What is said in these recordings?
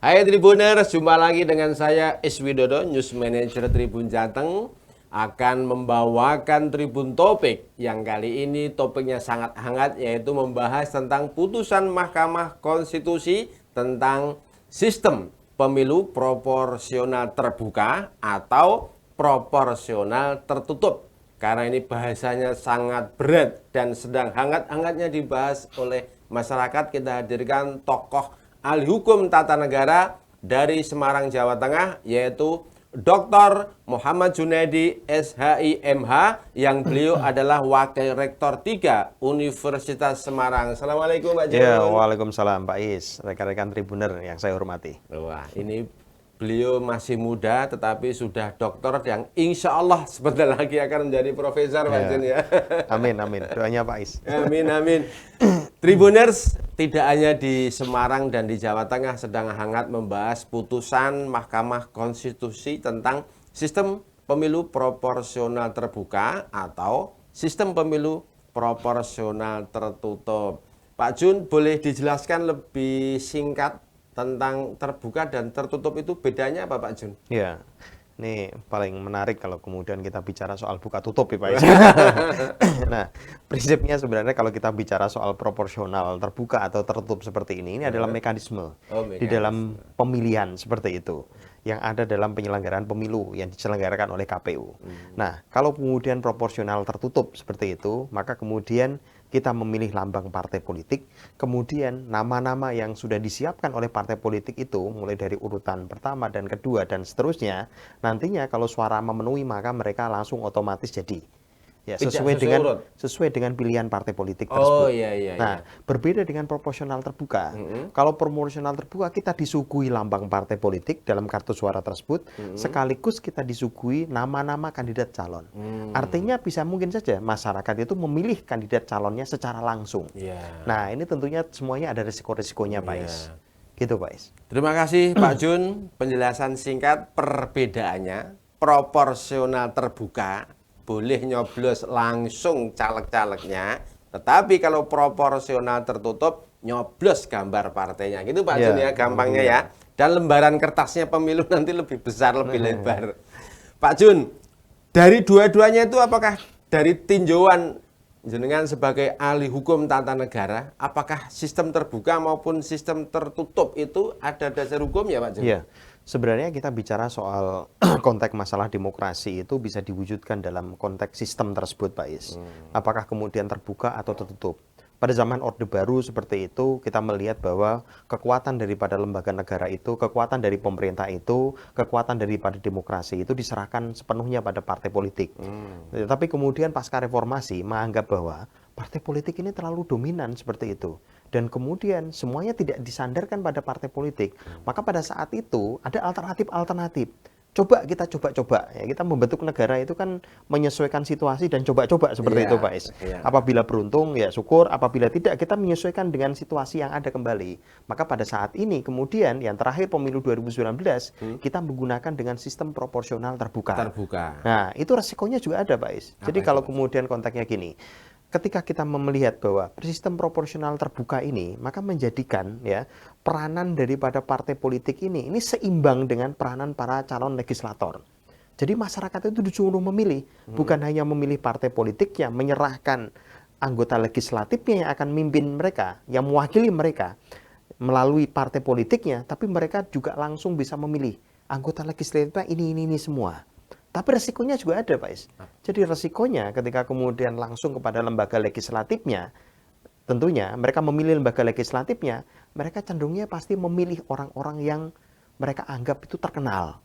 Hai Tribuners, jumpa lagi dengan saya Iswidodo, News Manager Tribun Jateng, akan membawakan Tribun Topik yang kali ini topiknya sangat hangat, yaitu membahas tentang putusan Mahkamah Konstitusi tentang sistem pemilu proporsional terbuka atau proporsional tertutup. Karena ini bahasanya sangat berat dan sedang hangat-hangatnya dibahas oleh masyarakat, kita hadirkan tokoh ahli hukum tata negara dari Semarang, Jawa Tengah, yaitu Dr. Muhammad Junaidi SHI MH, yang beliau adalah Wakil Rektor 3 Universitas Semarang. Assalamualaikum Pak Ya, Jun. waalaikumsalam Pak Is, rekan-rekan Tribuner yang saya hormati. Wah, ini beliau masih muda tetapi sudah doktor yang insya Allah sebentar lagi akan menjadi profesor Pak Jun Ya. ya. Amin, amin. Doanya Pak Is. Amin, amin. Tribuners, tidak hanya di Semarang dan di Jawa Tengah sedang hangat membahas putusan Mahkamah Konstitusi tentang sistem pemilu proporsional terbuka atau sistem pemilu proporsional tertutup. Pak Jun, boleh dijelaskan lebih singkat tentang terbuka dan tertutup itu bedanya apa Pak Jun? Ya, ini paling menarik kalau kemudian kita bicara soal buka tutup ya Pak Is. Nah, prinsipnya sebenarnya kalau kita bicara soal proporsional terbuka atau tertutup seperti ini adalah mekanisme Oh, di dalam mekanisme. pemilihan seperti itu yang ada dalam penyelenggaraan pemilu yang diselenggarakan oleh KPU. Nah, kalau kemudian proporsional tertutup seperti itu, maka kemudian kita memilih lambang partai politik, kemudian nama-nama yang sudah disiapkan oleh partai politik itu, mulai dari urutan pertama dan kedua dan seterusnya, nantinya kalau suara memenuhi maka mereka langsung otomatis jadi. Ya, Tidak sesuai urut. dengan pilihan partai politik Oh tersebut. iya iya iya. Nah, berbeda dengan proporsional terbuka. Kalau proporsional terbuka kita disuguhi lambang partai politik dalam kartu suara tersebut, sekaligus kita disuguhi nama-nama kandidat calon. Artinya bisa mungkin saja masyarakat itu memilih kandidat calonnya secara langsung. Iya. Nah, ini tentunya semuanya ada resiko-resikonya, Pak Is. Gitu, Pak Is. Terima kasih Pak Jun, penjelasan singkat perbedaannya. Proporsional terbuka boleh nyoblos langsung caleg-calegnya, tetapi kalau proporsional tertutup nyoblos gambar partainya. Gitu Pak Jun ya, Ya, gampangnya ya. Dan lembaran kertasnya pemilu nanti lebih besar, lebih lebar. Pak Jun, dari dua-duanya itu apakah dari tinjauan jenengan sebagai ahli hukum tata negara, apakah sistem terbuka maupun sistem tertutup itu ada dasar hukum ya Pak Jun? Iya, sebenarnya kita bicara soal konteks masalah demokrasi itu bisa diwujudkan dalam konteks sistem tersebut, Pak Is. Apakah kemudian terbuka atau tertutup? Pada zaman Orde Baru seperti itu, kita melihat bahwa kekuatan daripada lembaga negara itu, kekuatan dari pemerintah itu, kekuatan daripada demokrasi itu diserahkan sepenuhnya pada partai politik. Tapi kemudian pasca reformasi menganggap bahwa partai politik ini terlalu dominan seperti itu. Dan kemudian semuanya tidak disandarkan pada partai politik. Maka pada saat itu ada alternatif-alternatif. Kita coba-coba. Ya, kita membentuk negara itu kan menyesuaikan situasi dan coba-coba seperti Iya, itu, Pak Is. iya. Apabila beruntung, ya syukur. Apabila tidak, kita menyesuaikan dengan situasi yang ada kembali. Maka pada saat ini, kemudian yang terakhir pemilu 2019, kita menggunakan dengan sistem proporsional terbuka. Terbuka. Nah, itu resikonya juga ada, Pak Is. Jadi Apa itu, kalau Pak? kemudian konteksnya gini, ketika kita melihat bahwa sistem proporsional terbuka ini, maka menjadikan ya peranan daripada partai politik ini seimbang dengan peranan para calon legislator. Jadi masyarakat itu disuruh memilih, bukan hanya memilih partai politiknya, menyerahkan anggota legislatifnya yang akan memimpin mereka, yang mewakili mereka melalui partai politiknya, tapi mereka juga langsung bisa memilih anggota legislatifnya ini semua. Tapi resikonya juga ada, Pak Is. Jadi resikonya ketika kemudian langsung kepada lembaga legislatifnya, tentunya mereka memilih lembaga legislatifnya, mereka cenderungnya pasti memilih orang-orang yang mereka anggap itu terkenal.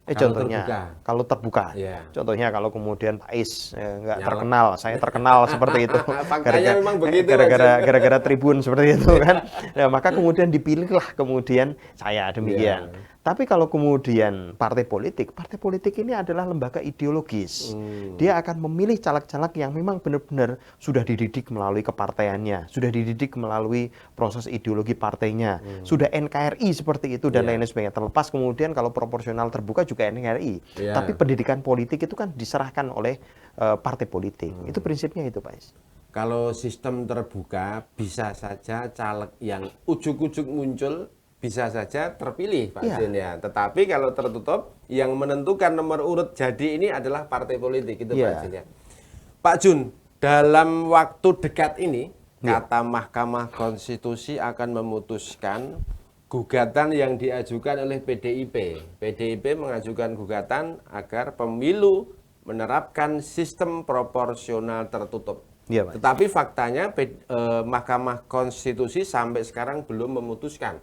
Kalau Contohnya, terbuka. kalau terbuka. Iya. Contohnya kalau kemudian Pak Is nggak Nyalek. terkenal, saya terkenal seperti itu. Faktanya memang begitu, Pak Gara-gara Tribun seperti itu kan. Nah, maka kemudian dipilihlah kemudian saya demikian. Iya. Tapi kalau kemudian partai politik ini adalah lembaga ideologis. Dia akan memilih caleg-caleg yang memang benar-benar sudah dididik melalui kepartaiannya, sudah dididik melalui proses ideologi partainya, sudah NKRI seperti itu dan Iya. lain sebagainya. Terlepas kemudian kalau proporsional terbuka juga NKRI. Iya. Tapi pendidikan politik itu kan diserahkan oleh partai politik. Itu prinsipnya itu, Pak Is. Kalau sistem terbuka bisa saja caleg yang ujuk-ujuk muncul bisa saja terpilih Pak Iya. Jun ya. Tetapi kalau tertutup, yang menentukan nomor urut jadi ini adalah partai politik itu Pak Iya. Jun ya. Pak Jun, dalam waktu dekat ini, Iya. kata Mahkamah Konstitusi akan memutuskan gugatan yang diajukan oleh PDIP. PDIP mengajukan gugatan agar pemilu menerapkan sistem proporsional tertutup. Iya, Mas. Tetapi faktanya Mahkamah Konstitusi sampai sekarang belum memutuskan.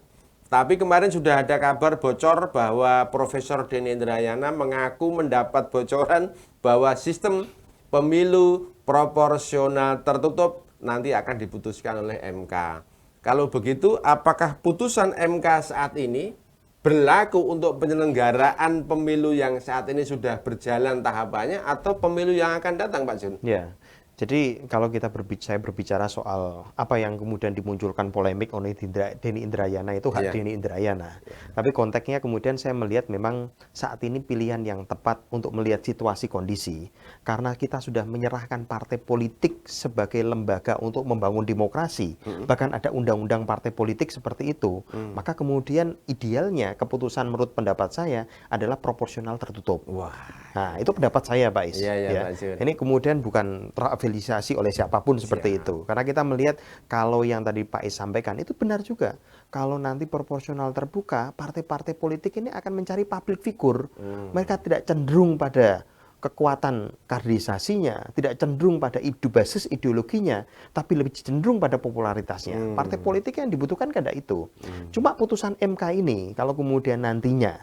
Tapi kemarin sudah ada kabar bocor bahwa Profesor Denny Indrayana mengaku mendapat bocoran bahwa sistem pemilu proporsional tertutup nanti akan diputuskan oleh MK. Kalau begitu, apakah putusan MK saat ini berlaku untuk penyelenggaraan pemilu yang saat ini sudah berjalan tahapannya atau pemilu yang akan datang, Pak Jun? Ya, jadi kalau saya berbicara soal apa yang kemudian dimunculkan polemik oleh Denny Indrayana itu hak Iya. Denny Indrayana. Tapi konteksnya kemudian saya melihat memang saat ini pilihan yang tepat untuk melihat situasi kondisi. Karena kita sudah menyerahkan partai politik sebagai lembaga untuk membangun demokrasi. Bahkan ada undang-undang partai politik seperti itu. Maka kemudian idealnya keputusan menurut pendapat saya adalah proporsional tertutup. Wah, Nah, itu pendapat saya, Pak Is. Iya, iya, Ya. Pak Jun. Ini kemudian bukan terafiliasi oleh siapapun seperti itu. Karena kita melihat kalau yang tadi Pak Is sampaikan itu benar juga. Kalau nanti proporsional terbuka, partai-partai politik ini akan mencari public figure. Mereka tidak cenderung pada kekuatan kaderisasinya, tidak cenderung pada basis ideologinya, tapi lebih cenderung pada popularitasnya. Partai politik yang dibutuhkan kan itu. Cuma putusan MK ini, kalau kemudian nantinya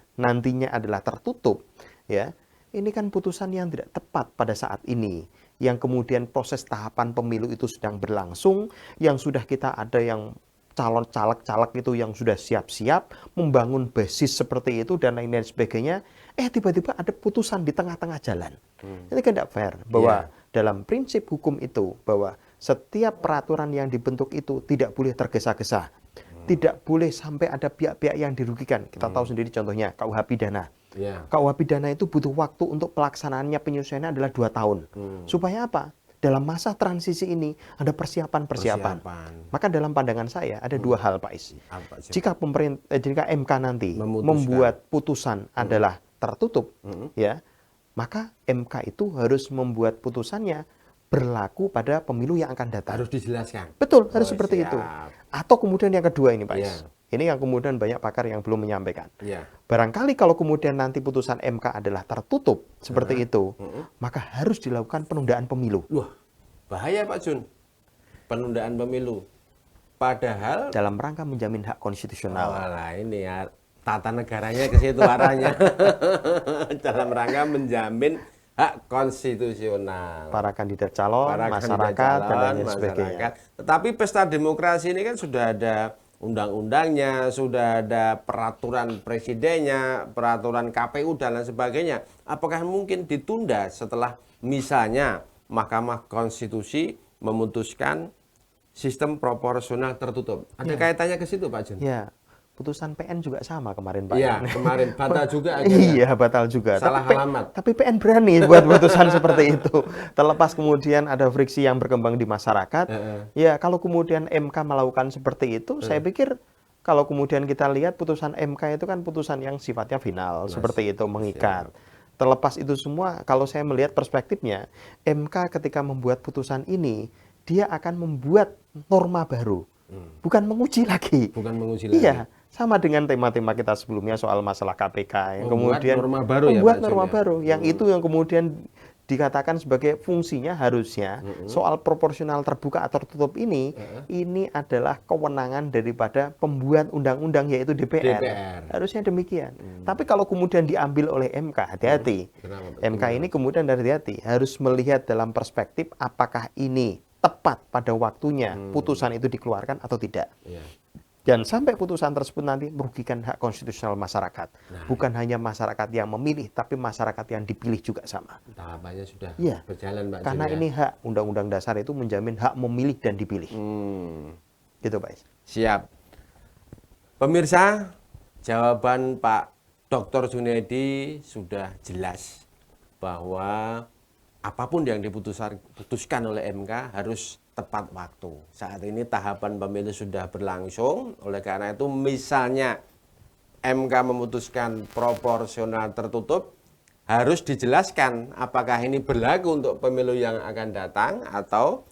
adalah tertutup, ya, ini kan putusan yang tidak tepat pada saat ini. Yang kemudian proses tahapan pemilu itu sedang berlangsung, yang sudah kita ada yang calon caleg-caleg itu yang sudah siap-siap membangun basis seperti itu dan lain-lain sebagainya, tiba-tiba ada putusan di tengah-tengah jalan. Ini kan tidak fair bahwa dalam prinsip hukum itu bahwa setiap peraturan yang dibentuk itu tidak boleh tergesa-gesa. Tidak boleh sampai ada pihak-pihak yang dirugikan. Kita tahu sendiri contohnya KUH pidana. ya. KUH pidana itu butuh waktu untuk pelaksanaannya penyusunannya adalah 2 tahun. Supaya apa? Dalam masa transisi ini ada persiapan. Maka dalam pandangan saya ada 2 hal, Pak Is. Apa, Jun? Jika MK nanti Memutuskan. membuat putusan adalah tertutup, ya, maka MK itu harus membuat putusannya berlaku pada pemilu yang akan datang. Harus dijelaskan. Betul, harus Oh, seperti siap. itu. Atau kemudian yang kedua ini, Pak Is. Iya. Ini yang kemudian banyak pakar yang belum menyampaikan. Ya. Barangkali kalau kemudian nanti putusan MK adalah tertutup seperti itu, maka harus dilakukan penundaan pemilu. Wah, bahaya Pak Jun. Penundaan pemilu. Padahal Dalam rangka menjamin hak konstitusional. Walah, ini ya tata negaranya ke situ arahnya. Dalam rangka menjamin hak konstitusional. Para kandidat calon, Para masyarakat, kandidat dan calon, lain sebagainya. masyarakat. Tetapi pesta demokrasi ini kan sudah ada undang-undangnya, sudah ada peraturan presidennya, peraturan KPU dan lain sebagainya. Apakah mungkin ditunda setelah misalnya Mahkamah Konstitusi memutuskan sistem proporsional tertutup? Ada kaitannya ke situ, Pak Jun? Ya, putusan PN juga sama kemarin, Pak. Iya, kemarin batal juga akhirnya. Iya, batal juga. Salah alamat. Tapi PN berani buat putusan seperti itu. Terlepas kemudian ada friksi yang berkembang di masyarakat. Ya, kalau kemudian MK melakukan seperti itu, saya pikir kalau kemudian kita lihat putusan MK itu kan putusan yang sifatnya final, seperti itu, mengikat. Terlepas itu semua, kalau saya melihat perspektifnya, MK ketika membuat putusan ini, dia akan membuat norma baru. Bukan menguji lagi. Bukan menguji lagi. Iya, sama dengan tema-tema kita sebelumnya soal masalah KPK yang Membuat kemudian norma baru ya, membuat Pak Jun, norma ya? baru yang itu yang kemudian dikatakan sebagai fungsinya harusnya soal proporsional terbuka atau tertutup ini adalah kewenangan daripada pembuat undang-undang yaitu DPR. Harusnya demikian. Tapi kalau kemudian diambil oleh MK, hati-hati. Kenapa? MK ini kemudian hati-hati harus melihat dalam perspektif apakah ini tepat pada waktunya putusan itu dikeluarkan atau tidak. Iya. Dan sampai putusan tersebut nanti merugikan hak konstitusional masyarakat. Bukan hanya masyarakat yang memilih, tapi masyarakat yang dipilih juga sama. Tahapannya sudah Iya. berjalan, Pak Jun, Karena ya? ini hak Undang-Undang Dasar itu menjamin hak memilih dan dipilih. Gitu, Pak. Siap. Pemirsa, jawaban Pak Dr. Junedi sudah jelas bahwa apapun yang diputuskan oleh MK harus tepat waktu. Saat ini tahapan pemilu sudah berlangsung, oleh karena itu misalnya MK memutuskan proporsional tertutup, harus dijelaskan apakah ini berlaku untuk pemilu yang akan datang atau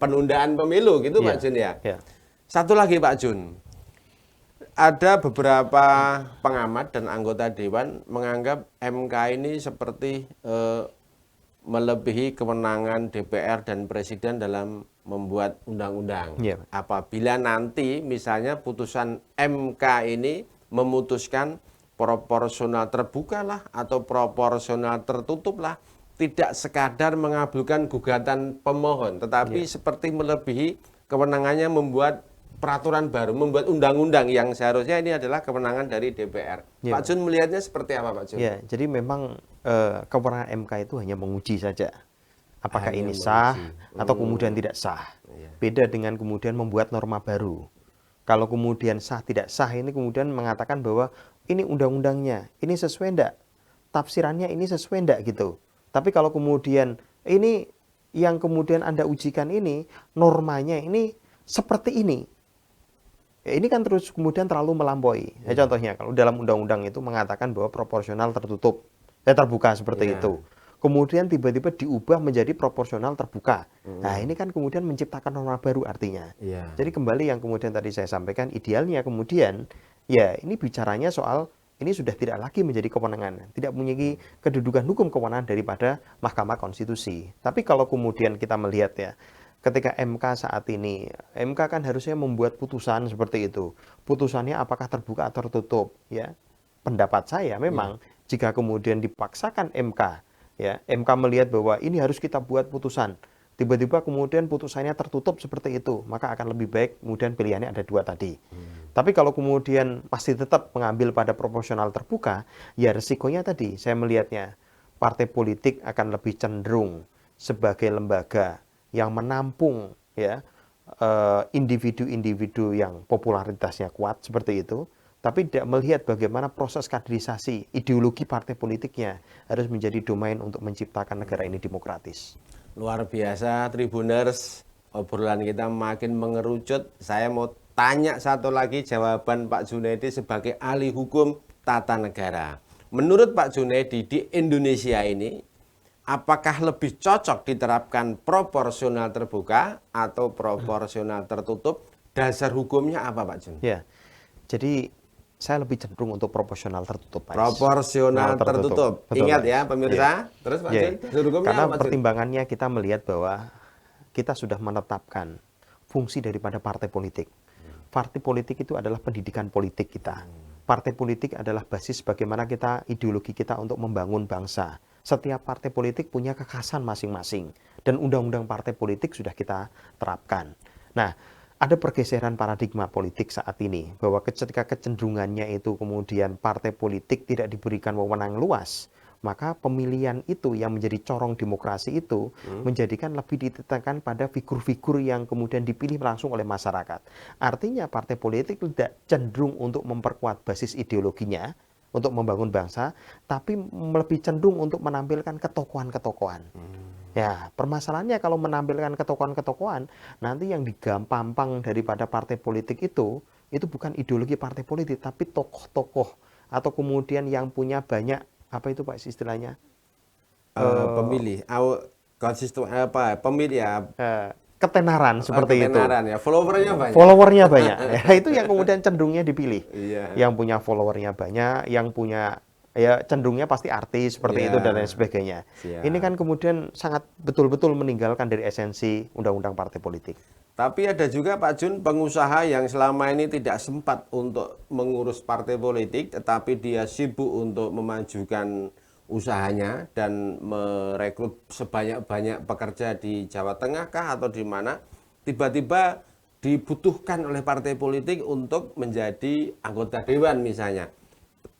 penundaan pemilu gitu Pak Jun ya. Satu lagi Pak Jun, ada beberapa pengamat dan anggota dewan menganggap MK ini seperti melebihi kewenangan DPR dan Presiden dalam membuat undang-undang. Apabila nanti misalnya putusan MK ini memutuskan proporsional terbuka lah atau proporsional tertutup lah, tidak sekadar mengabulkan gugatan pemohon, tetapi seperti melebihi kewenangannya membuat peraturan baru, membuat undang-undang yang seharusnya ini adalah kewenangan dari DPR. Pak Jun melihatnya seperti apa Pak Jun? Ya, jadi memang kewenangan MK itu hanya menguji saja. Apakah ini sah atau kemudian tidak sah. Beda dengan kemudian membuat norma baru. Kalau kemudian sah tidak sah ini kemudian mengatakan bahwa ini undang-undangnya, ini sesuai enggak? Tafsirannya ini sesuai enggak gitu. Tapi kalau kemudian ini yang kemudian Anda ujikan ini, normanya ini seperti ini. Ya, ini kan terus kemudian terlalu melampaui. Ya, contohnya kalau dalam undang-undang itu mengatakan bahwa proporsional tertutup, terbuka seperti itu. Kemudian tiba-tiba diubah menjadi proporsional terbuka. Nah, ini kan kemudian menciptakan norma baru artinya. Jadi kembali yang kemudian tadi saya sampaikan, idealnya kemudian ya ini bicaranya soal ini sudah tidak lagi menjadi kewenangan, tidak memiliki kedudukan hukum kewenangan daripada Mahkamah Konstitusi. Tapi kalau kemudian kita melihat ya, ketika MK saat ini, MK kan harusnya membuat putusan seperti itu. Putusannya apakah terbuka atau tertutup? Ya, pendapat saya memang jika kemudian dipaksakan MK, ya MK melihat bahwa ini harus kita buat putusan, tiba-tiba kemudian putusannya tertutup seperti itu, maka akan lebih baik kemudian pilihannya ada dua tadi. Tapi kalau kemudian masih tetap mengambil pada proporsional terbuka, ya resikonya tadi saya melihatnya partai politik akan lebih cenderung sebagai lembaga yang menampung ya individu-individu yang popularitasnya kuat seperti itu, tapi tidak melihat bagaimana proses kaderisasi ideologi partai politiknya harus menjadi domain untuk menciptakan negara ini demokratis. Luar biasa Tribuners, obrolan kita makin mengerucut. Saya mau tanya satu lagi jawaban Pak Junaidi sebagai ahli hukum tata negara. Menurut Pak Junaidi di Indonesia ini, apakah lebih cocok diterapkan proporsional terbuka atau proporsional tertutup? Dasar hukumnya apa Pak Jun? Ya, jadi saya lebih cenderung untuk proporsional tertutup. Proporsional tertutup. Betul, ingat Pak. ya pemirsa. Terus Pak Jun, dasar hukumnya karena apa, pertimbangannya kita melihat bahwa kita sudah menetapkan fungsi daripada partai politik. Partai politik itu adalah pendidikan politik kita. Partai politik adalah basis bagaimana kita, ideologi kita untuk membangun bangsa. Setiap partai politik punya kekhasan masing-masing. Dan undang-undang partai politik sudah kita terapkan. Nah, ada pergeseran paradigma politik saat ini. Bahwa ketika kecenderungannya itu kemudian partai politik tidak diberikan wewenang luas, maka pemilihan itu yang menjadi corong demokrasi itu menjadikan lebih ditekankan pada figur-figur yang kemudian dipilih langsung oleh masyarakat. Artinya partai politik tidak cenderung untuk memperkuat basis ideologinya untuk membangun bangsa, tapi lebih cenderung untuk menampilkan ketokohan-ketokohan. Ya, permasalahannya kalau menampilkan ketokohan-ketokohan, nanti yang digampang daripada partai politik itu bukan ideologi partai politik, tapi tokoh-tokoh atau kemudian yang punya banyak apa itu Pak istilahnya? Pemilih, konsisten apa? Pemilih ya. Ketenaran seperti ketenaran, itu. Ya, followernya banyak. Followernya banyak. Ya, itu yang kemudian cenderungnya dipilih. Iya. Yang punya followernya banyak, yang punya ya cenderungnya pasti artis seperti itu dan lain sebagainya. Ini kan kemudian sangat betul-betul meninggalkan dari esensi undang-undang partai politik. Tapi ada juga Pak Jun pengusaha yang selama ini tidak sempat untuk mengurus partai politik, tetapi dia sibuk untuk memajukan usahanya dan merekrut sebanyak-banyak pekerja di Jawa Tengah kah atau di mana, tiba-tiba dibutuhkan oleh partai politik untuk menjadi anggota dewan misalnya.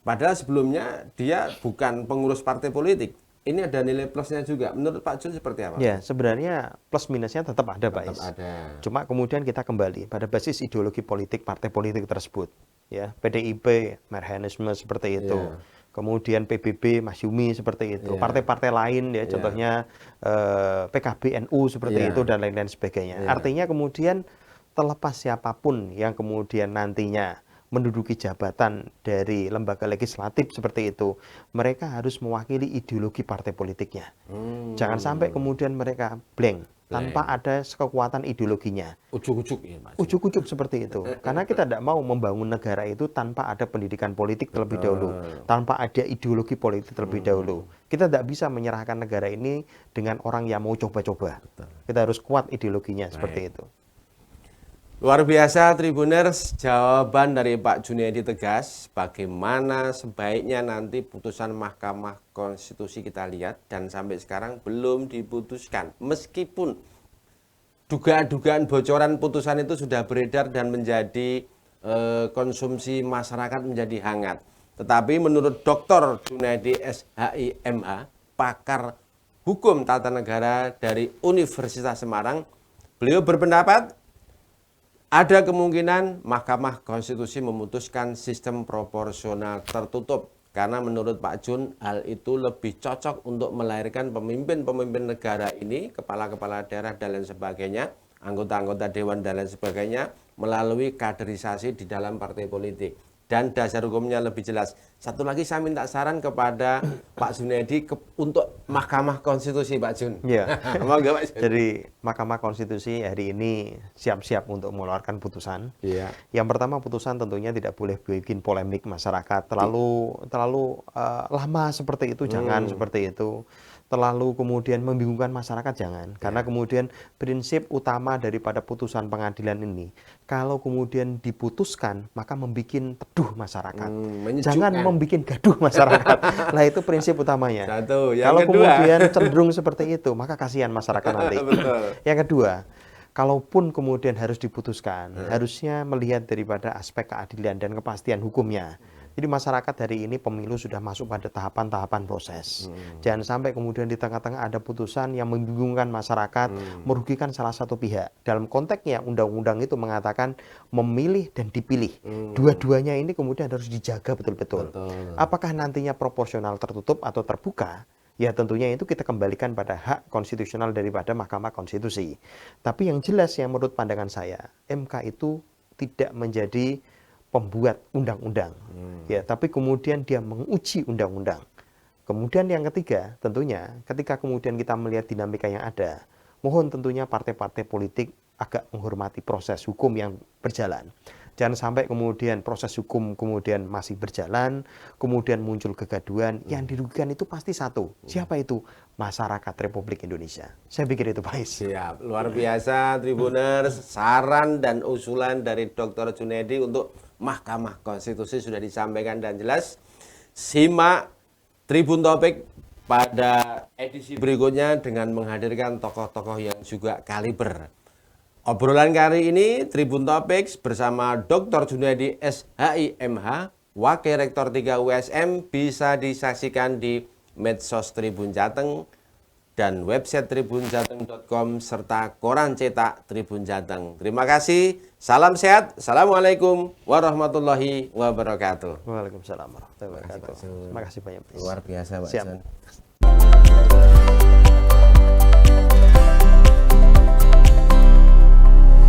Padahal sebelumnya dia bukan pengurus partai politik. Ini ada nilai plusnya juga. Menurut Pak Jun seperti apa? Ya, sebenarnya plus minusnya tetap ada, Pak Is. Ada. Cuma kemudian kita kembali pada basis ideologi politik partai politik tersebut. Ya, PDIP, Marhanisme seperti itu. kemudian PBB Masyumi seperti itu, Iya. partai-partai lain ya, Iya. contohnya PKB NU seperti Iya. itu dan lain-lain sebagainya. Iya. Artinya kemudian terlepas siapapun yang kemudian nantinya menduduki jabatan dari lembaga legislatif seperti itu, mereka harus mewakili ideologi partai politiknya. Jangan sampai kemudian mereka blank tanpa ada kekuatan ideologinya. Ujuk-ujuk ya Mas. Ujuk-ujuk seperti itu. Karena kita tidak mau membangun negara itu tanpa ada pendidikan politik terlebih dahulu, tanpa ada ideologi politik terlebih dahulu. Kita tidak bisa menyerahkan negara ini dengan orang yang mau coba-coba. Kita harus kuat ideologinya seperti itu. Luar biasa Tribuners, jawaban dari Pak Junaidi tegas bagaimana sebaiknya nanti putusan Mahkamah Konstitusi kita lihat, dan sampai sekarang belum diputuskan. Meskipun dugaan-dugaan bocoran putusan itu sudah beredar dan menjadi konsumsi masyarakat menjadi hangat. Tetapi menurut Dr. Junaidi SHIMH, pakar hukum tata negara dari Universitas Semarang, beliau berpendapat ada kemungkinan Mahkamah Konstitusi memutuskan sistem proporsional tertutup karena menurut Pak Jun hal itu lebih cocok untuk melahirkan pemimpin-pemimpin negara ini, kepala-kepala daerah dan lain sebagainya, anggota-anggota dewan dan lain sebagainya melalui kaderisasi di dalam partai politik. Dan dasar hukumnya lebih jelas. Satu lagi saya minta saran kepada Pak Junaidi untuk Mahkamah Konstitusi, Pak Jun. Iya. Monggo, Pak Jun. Jadi Mahkamah Konstitusi hari ini siap-siap untuk mengeluarkan putusan. Iya. Yang pertama, putusan tentunya tidak boleh bikin polemik masyarakat. Terlalu lama seperti itu, jangan seperti itu. Terlalu kemudian membingungkan masyarakat, jangan. Karena kemudian prinsip utama daripada putusan pengadilan ini, kalau kemudian diputuskan, maka membuat teduh masyarakat. Jangan membuat gaduh masyarakat. Nah, itu prinsip utamanya. Satu. Yang Kalau kedua, kemudian cenderung seperti itu, maka kasihan masyarakat nanti. Betul. Yang kedua, kalaupun kemudian harus diputuskan, harusnya melihat daripada aspek keadilan dan kepastian hukumnya. Jadi masyarakat hari ini pemilu sudah masuk pada tahapan-tahapan proses. Jangan sampai kemudian di tengah-tengah ada putusan yang membingungkan masyarakat, merugikan salah satu pihak. Dalam konteksnya undang-undang itu mengatakan memilih dan dipilih. Dua-duanya ini kemudian harus dijaga betul-betul. Apakah nantinya proporsional tertutup atau terbuka? Ya tentunya itu kita kembalikan pada hak konstitusional daripada Mahkamah Konstitusi. Tapi yang jelas yang menurut pandangan saya, MK itu tidak menjadi pembuat undang-undang, ya, tapi kemudian dia menguji undang-undang. Kemudian yang ketiga, tentunya ketika kemudian kita melihat dinamika yang ada, mohon tentunya partai-partai politik agak menghormati proses hukum yang berjalan. Jangan sampai kemudian proses hukum kemudian masih berjalan, kemudian muncul kegaduhan, yang dirugikan itu pasti satu. Siapa itu? Masyarakat Republik Indonesia. Saya pikir itu, Pak Is. Siap, luar biasa Tribuners. Saran dan usulan dari Dr. Junaidi untuk Mahkamah Konstitusi sudah disampaikan dan jelas. Simak Tribun Topik pada edisi berikutnya dengan menghadirkan tokoh-tokoh yang juga kaliber. Obrolan kali ini Tribun Topics bersama Dr. Junaidi SHIMH, Wakil Rektor 3 USM, bisa disaksikan di medsos Tribun Jateng dan website tribunjateng.com serta koran cetak Tribun Jateng. Terima kasih, salam sehat, assalamualaikum warahmatullahi wabarakatuh. Waalaikumsalam warahmatullahi wabarakatuh. Terima kasih banyak, Pak Is. Luar biasa Pak Siap. Jan.